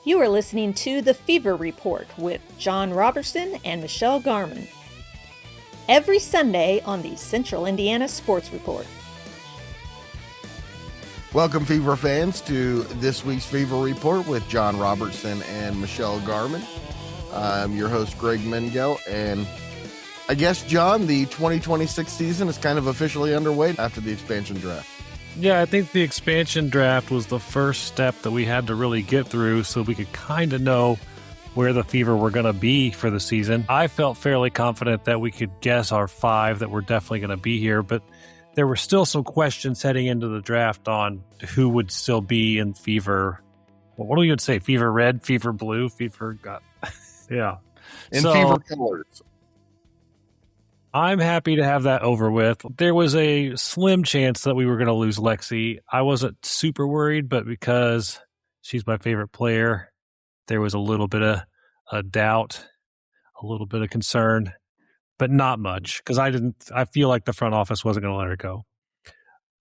You are listening to The Fever Report with John Robertson and Michelle Garmon. Every Sunday on the Central Indiana Sports Report. Welcome, Fever fans, to this week's Fever Report with John Robertson and Michelle Garmon. I'm your host, Greg Mengel, and I guess, John, the 2026 season is kind of officially underway after the expansion draft. Yeah, I think the expansion draft was the first step that we had to really get through so we could kind of know where the Fever were going to be for the season. I felt fairly confident that we could guess our 5 that were definitely going to be here, but there were still some questions heading into the draft on who would still be in Fever. Well, what do you would say? Fever red, Fever blue, Fever... yeah. In Fever colors. I'm happy to have that over with. There was a slim chance that we were going to lose Lexi. I wasn't super worried, but because she's my favorite player, there was a little bit of a doubt, a little bit of concern, but not much because I feel like the front office wasn't going to let her go.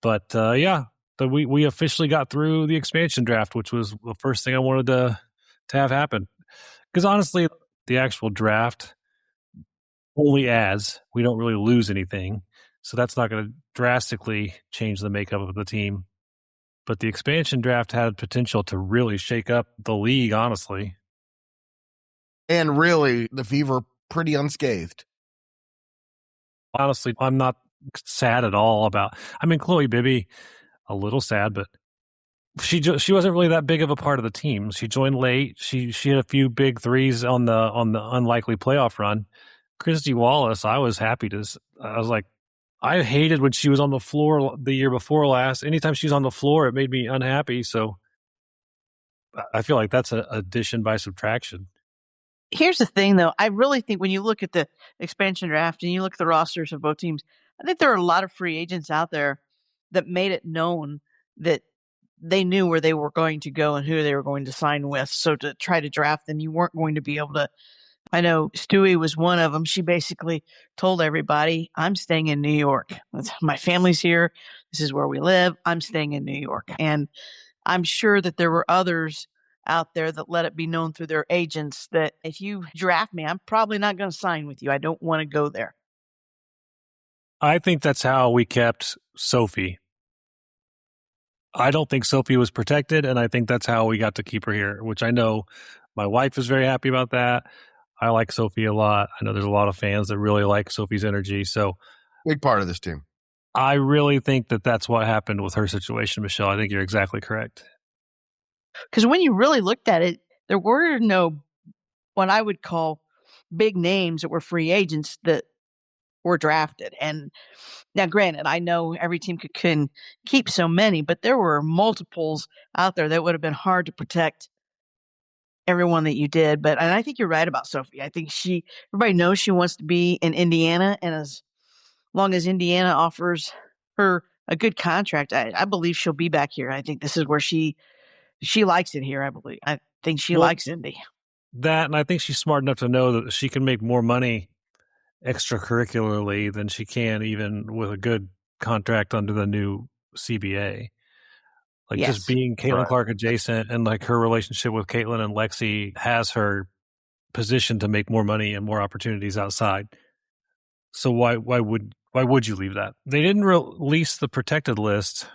But we officially got through the expansion draft, which was the first thing I wanted to have happen. Because honestly, the actual draft only adds. We don't really lose anything. So that's not going to drastically change the makeup of the team. But the expansion draft had potential to really shake up the league, honestly. And really, the Fever pretty unscathed. Honestly, I'm not sad at all about... I mean, Chloe Bibby, a little sad, but she wasn't really that big of a part of the team. She joined late. She had a few big threes on the unlikely playoff run. Christy Wallace, I was happy to... I was like, I hated when she was on the floor the year before last. Anytime she's on the floor, it made me unhappy. So I feel like that's an addition by subtraction. Here's the thing, though. I really think when you look at the expansion draft and you look at the rosters of both teams, I think there are a lot of free agents out there that made it known that they knew where they were going to go and who they were going to sign with. So to try to draft them, you weren't going to be able to... I know Stewie was one of them. She basically told everybody, I'm staying in New York. My family's here. This is where we live. I'm staying in New York. And I'm sure that there were others out there that let it be known through their agents that if you draft me, I'm probably not going to sign with you. I don't want to go there. I think that's how we kept Sophie. I don't think Sophie was protected, and I think that's how we got to keep her here, which I know my wife is very happy about that. I like Sophie a lot. I know there's a lot of fans that really like Sophie's energy. So, big part of this team. I really think that that's what happened with her situation, Michelle. I think you're exactly correct. Because when you really looked at it, there were no, what I would call big names that were free agents that were drafted. And now, granted, I know every team can keep so many, but there were multiples out there that would have been hard to protect everyone that you did. And I think you're right about Sophie. I think everybody knows she wants to be in Indiana. And as long as Indiana offers her a good contract, I believe she'll be back here. I think this is where she likes it here, I believe. I think she likes Indy. That, and I think she's smart enough to know that she can make more money extracurricularly than she can even with a good contract under the new CBA. Like just being Caitlin Clark adjacent and like her relationship with Caitlin and Lexi has her positioned to make more money and more opportunities outside. So why would you leave that? They didn't release the protected list.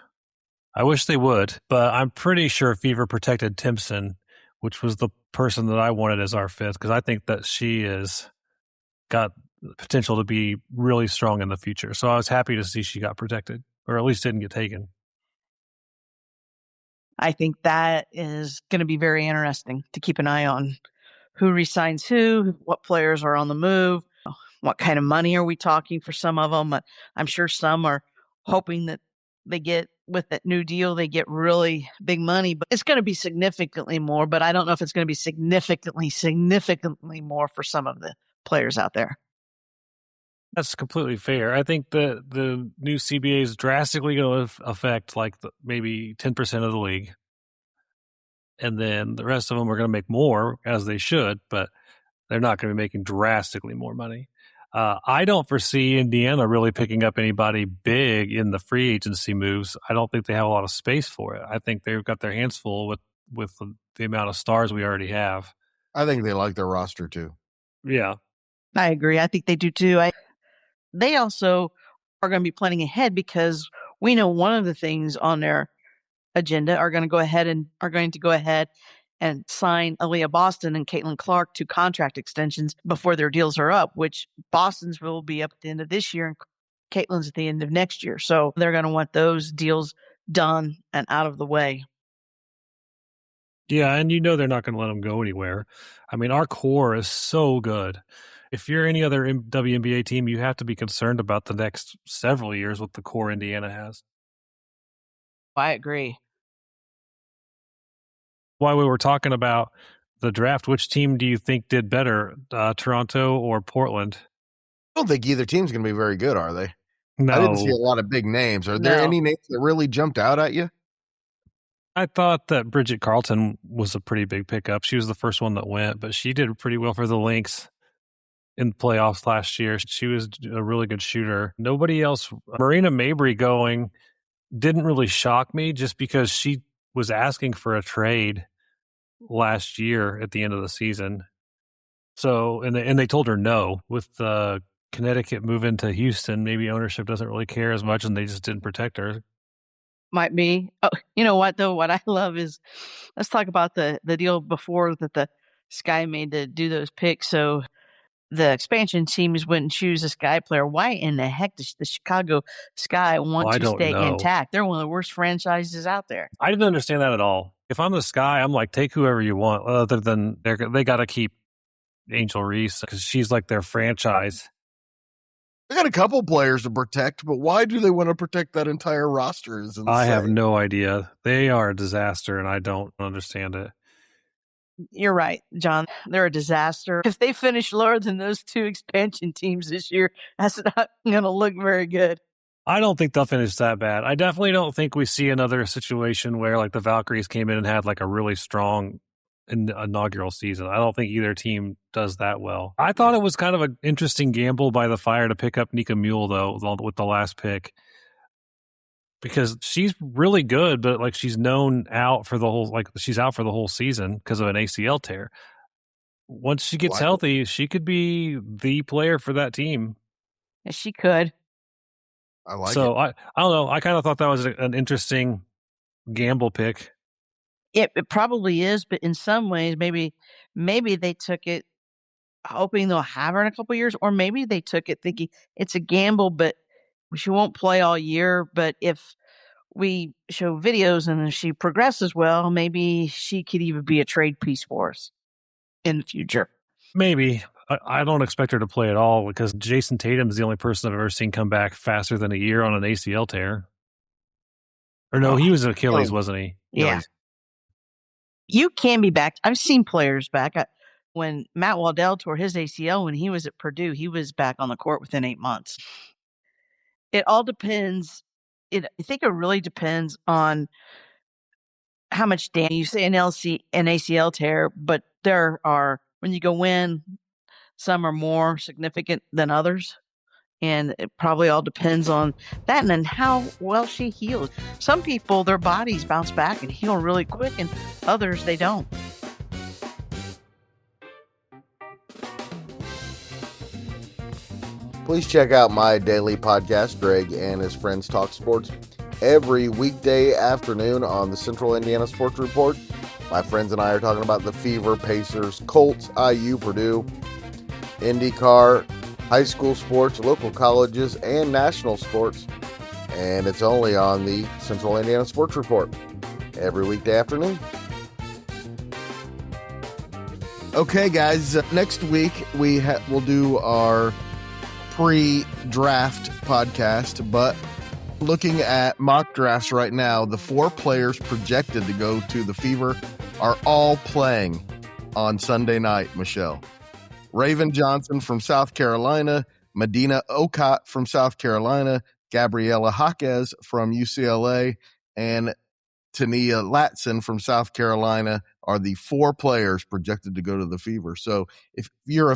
I wish they would, but I'm pretty sure Fever protected Timpson, which was the person that I wanted as our 5th, because I think that she is got the potential to be really strong in the future. So I was happy to see she got protected, or at least didn't get taken. I think that is going to be very interesting to keep an eye on. Who resigns who, what players are on the move, what kind of money are we talking for some of them. I'm sure some are hoping that they get, with that new deal, they get really big money, but it's going to be significantly more. But I don't know if it's going to be significantly more for some of the players out there. That's completely fair. I think the new CBA is drastically going to affect like maybe 10% of the league. And then the rest of them are going to make more, as they should, but they're not going to be making drastically more money. I don't foresee Indiana really picking up anybody big in the free agency moves. I don't think they have a lot of space for it. I think they've got their hands full with the amount of stars we already have. I think they like their roster too. Yeah. I agree. I think they do too. They also are going to be planning ahead because we know one of the things on their agenda are going to go ahead and sign Aaliyah Boston and Caitlin Clark to contract extensions before their deals are up, which Boston's will be up at the end of this year and Caitlin's at the end of next year. So they're going to want those deals done and out of the way. Yeah, and they're not going to let them go anywhere. I mean, our core is so good. If you're any other WNBA team, you have to be concerned about the next several years with the core Indiana has. I agree. While we were talking about the draft, which team do you think did better, Toronto or Portland? I don't think either team's going to be very good, are they? No. I didn't see a lot of big names. Are there any names that really jumped out at you? I thought that Bridget Carlton was a pretty big pickup. She was the first one that went, but she did pretty well for the Lynx in the playoffs last year. She was a really good shooter. Nobody else. Marina Mabry going didn't really shock me just because she was asking for a trade last year at the end of the season. So, and they told her no. With Connecticut moving to Houston, maybe ownership doesn't really care as much, and they just didn't protect her. Might be. Oh, you know what though? What I love is, let's talk about the deal before that the Sky made to do those picks. So the expansion teams wouldn't choose a Sky player. Why in the heck does the Chicago Sky want to stay intact? They're one of the worst franchises out there. I didn't understand that at all. If I'm the Sky, I'm like, take whoever you want, other than they got to keep Angel Reese because she's like their franchise. They got a couple players to protect, but why do they want to protect that entire roster? I have no idea. They are a disaster, and I don't understand it. You're right, John. They're a disaster. If they finish lower than those two expansion teams this year, that's not going to look very good. I don't think they'll finish that bad. I definitely don't think we see another situation where like the Valkyries came in and had like a really strong inaugural season. I don't think either team does that well. I thought it was kind of an interesting gamble by the Fire to pick up Nika Mule, though, with the last pick. Because she's really good, but like she's out for the whole season because of an ACL tear. Once she gets healthy, she could be the player for that team. Yes, she could. I like it. So I don't know. I kind of thought that was an interesting gamble pick. It probably is, but in some ways, maybe they took it hoping they'll have her in a couple of years, or maybe they took it thinking it's a gamble, but she won't play all year. But if we show videos and she progresses well, maybe she could even be a trade piece for us in the future. Maybe. I don't expect her to play at all because Jason Tatum is the only person I've ever seen come back faster than a year on an ACL tear. Or no, he was Achilles, wasn't he? Yeah. You can be back. I've seen players back. When Matt Waddell tore his ACL when he was at Purdue, he was back on the court within 8 months. It all depends. I think it really depends on how much damage. You say an ACL tear, but there are, when you go in, some are more significant than others. And it probably all depends on that and then how well she heals. Some people, their bodies bounce back and heal really quick, and others, they don't. Please check out my daily podcast, Greg and his friends talk sports, every weekday afternoon on the Central Indiana Sports Report. My friends and I are talking about the Fever, Pacers, Colts, IU, Purdue, IndyCar, high school sports, local colleges, and national sports. And it's only on the Central Indiana Sports Report every weekday afternoon. Okay, guys, next week we'll do our pre-draft podcast, but looking at mock drafts right now, the 4 players projected to go to the Fever are all playing on Sunday night, Michelle. Raven Johnson from South Carolina, Medina Okot from South Carolina, Gabriela Jaquez from UCLA, and Tania Latson from South Carolina are the 4 players projected to go to the Fever. So if you're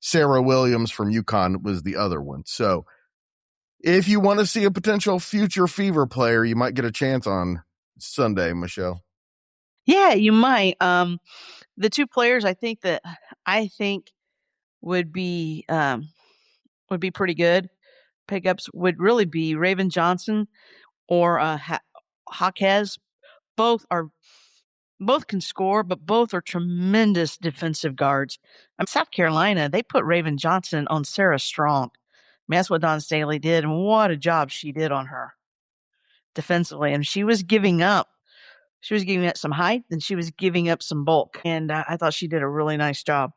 Sarah Williams from UConn was the other one. So if you want to see a potential future Fever player, you might get a chance on Sunday, Michelle. Yeah, you might. The two players I think would be pretty good pickups would really be Raven Johnson or Jaquez. Both both can score, but both are tremendous defensive guards. South Carolina, they put Raven Johnson on Sarah Strong. That's what Dawn Staley did, and what a job she did on her defensively. And she was giving up some height, and she was giving up some bulk. And I thought she did a really nice job.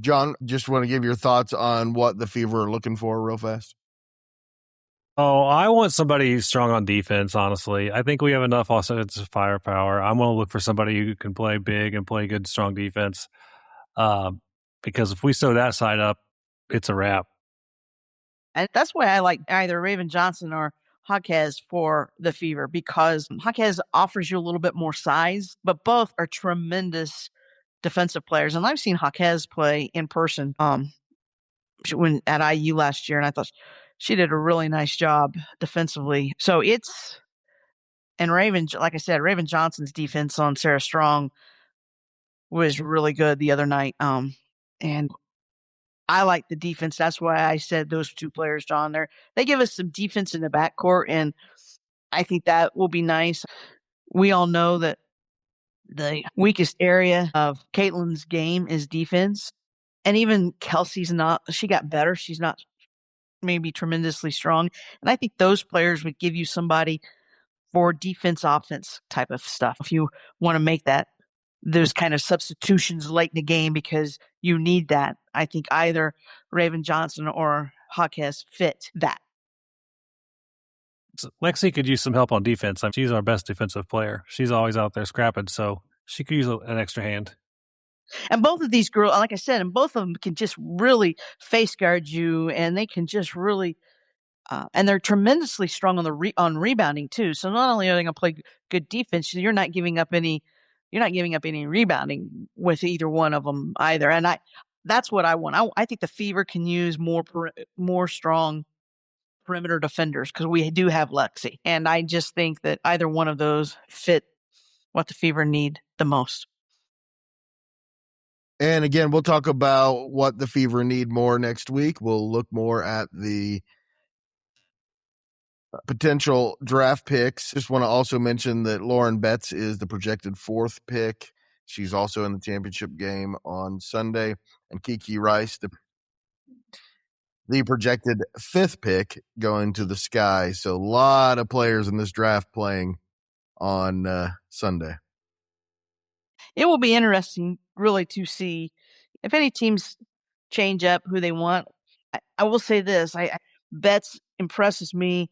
John, just want to give your thoughts on what the Fever are looking for real fast. Oh, I want somebody strong on defense, honestly. I think we have enough offensive firepower. I'm going to look for somebody who can play big and play good, strong defense. Because if we sew that side up, it's a wrap. And that's why I like either Raven Johnson or Jaquez for the Fever, because Jaquez offers you a little bit more size, but both are tremendous defensive players. And I've seen Jaquez play in person when at IU last year, and I thought she did a really nice job defensively. So like I said, Raven Johnson's defense on Sarah Strong was really good the other night. And I like the defense. That's why I said those two players, John. They give us some defense in the backcourt, and I think that will be nice. We all know that the weakest area of Caitlin's game is defense. And even Kelsey's she got better. She's not maybe tremendously strong. And I think those players would give you somebody for defense, offense type of stuff. If you want to make those kind of substitutions late in the game because you need that, I think either Raven Johnson or Jaquez fit that. Lexi could use some help on defense. She's our best defensive player. She's always out there scrapping, so she could use an extra hand. And both of these girls, like I said, and both of them can just really face guard you, and they can just really, and they're tremendously strong on rebounding too. So not only are they going to play good defense, you're not giving up any rebounding with either one of them either. And that's what I want. I think the Fever can use more strong perimeter defenders because we do have Lexi, and I just think that either one of those fit what the Fever need the most. And again, we'll talk about what the Fever need more next week. We'll look more at the potential draft picks. Just want to also mention that Lauren Betts is the projected 4th pick. She's also in the championship game on Sunday. And Kiki Rice, the projected 5th pick, going to the Sky. So a lot of players in this draft playing on Sunday. It will be interesting, really, to see if any teams change up who they want. I will say this: Betts impresses me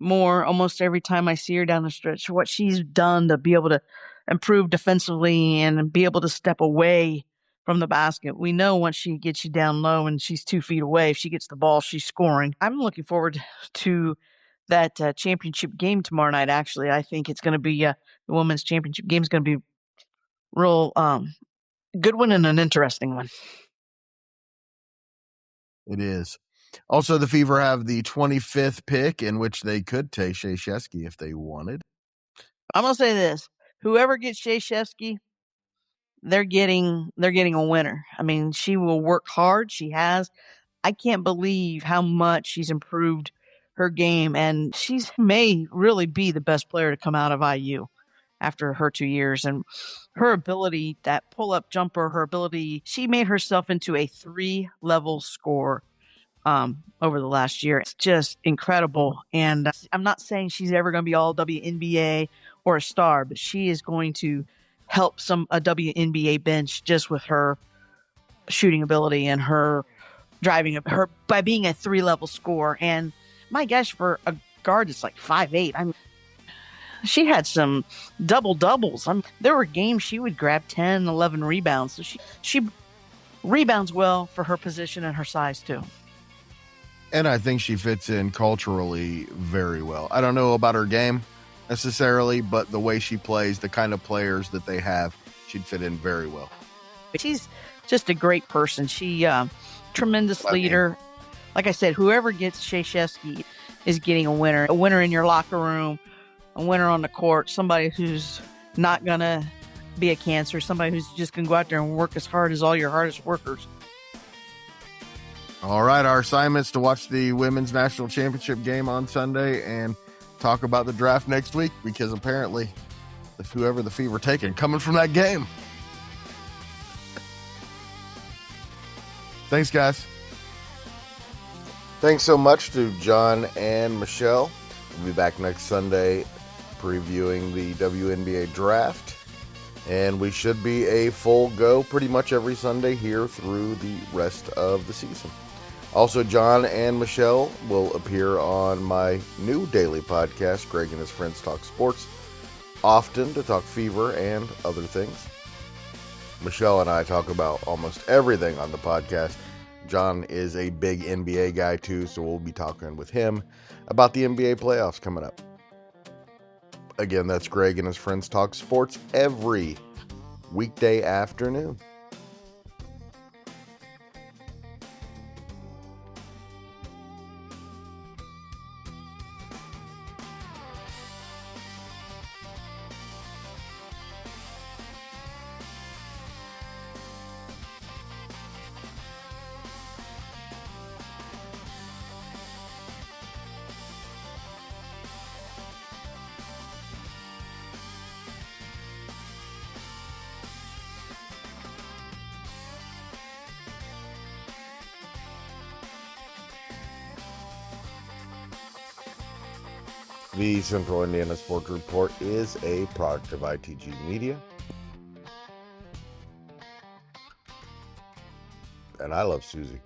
more almost every time I see her down the stretch. What she's done to be able to improve defensively and be able to step away from the basket. We know once she gets you down low and she's 2 feet away, if she gets the ball, she's scoring. I'm looking forward to that championship game tomorrow night. Actually, I think it's going to be the women's championship game is going to be real good one and an interesting one. It is. Also, the Fever have the 25th pick, in which they could take Krzyzewski if they wanted. I'm gonna say this: whoever gets Krzyzewski, they're getting a winner. I mean, she will work hard. She has. I can't believe how much she's improved her game, and she may really be the best player to come out of IU after her 2 years. And her ability, that pull-up jumper, she made herself into a 3-level scorer over the last year. It's just incredible. And I'm not saying she's ever going to be all WNBA or a star, but she is going to help a WNBA bench just with her shooting ability and her driving her by being a 3-level scorer. And my gosh, for a guard that's like 5'8", she had some double-doubles. There were games she would grab 10, 11 rebounds. So she rebounds well for her position and her size too. And I think she fits in culturally very well. I don't know about her game necessarily, but the way she plays, the kind of players that they have, she'd fit in very well. She's just a great person. She tremendous leader. Like I said, whoever gets Krzyzewski is getting a winner in your locker room, a winner on the court, somebody who's not going to be a cancer, somebody who's just going to go out there and work as hard as all your hardest workers. All right, our assignment's to watch the Women's National Championship game on Sunday and talk about the draft next week, because apparently if whoever the Fever taking coming from that game. Thanks, guys. Thanks so much to John and Michelle. We'll be back next Sunday previewing the WNBA Draft. And we should be a full go pretty much every Sunday here through the rest of the season. Also, John and Michelle will appear on my new daily podcast, Greg and His Friends Talk Sports, often to talk Fever and other things. Michelle and I talk about almost everything on the podcast. John is a big NBA guy too, so we'll be talking with him about the NBA playoffs coming up. Again, that's Greg and His Friends Talk Sports every weekday afternoon. The Central Indiana Sports Report is a product of ITG Media. And I love Susie.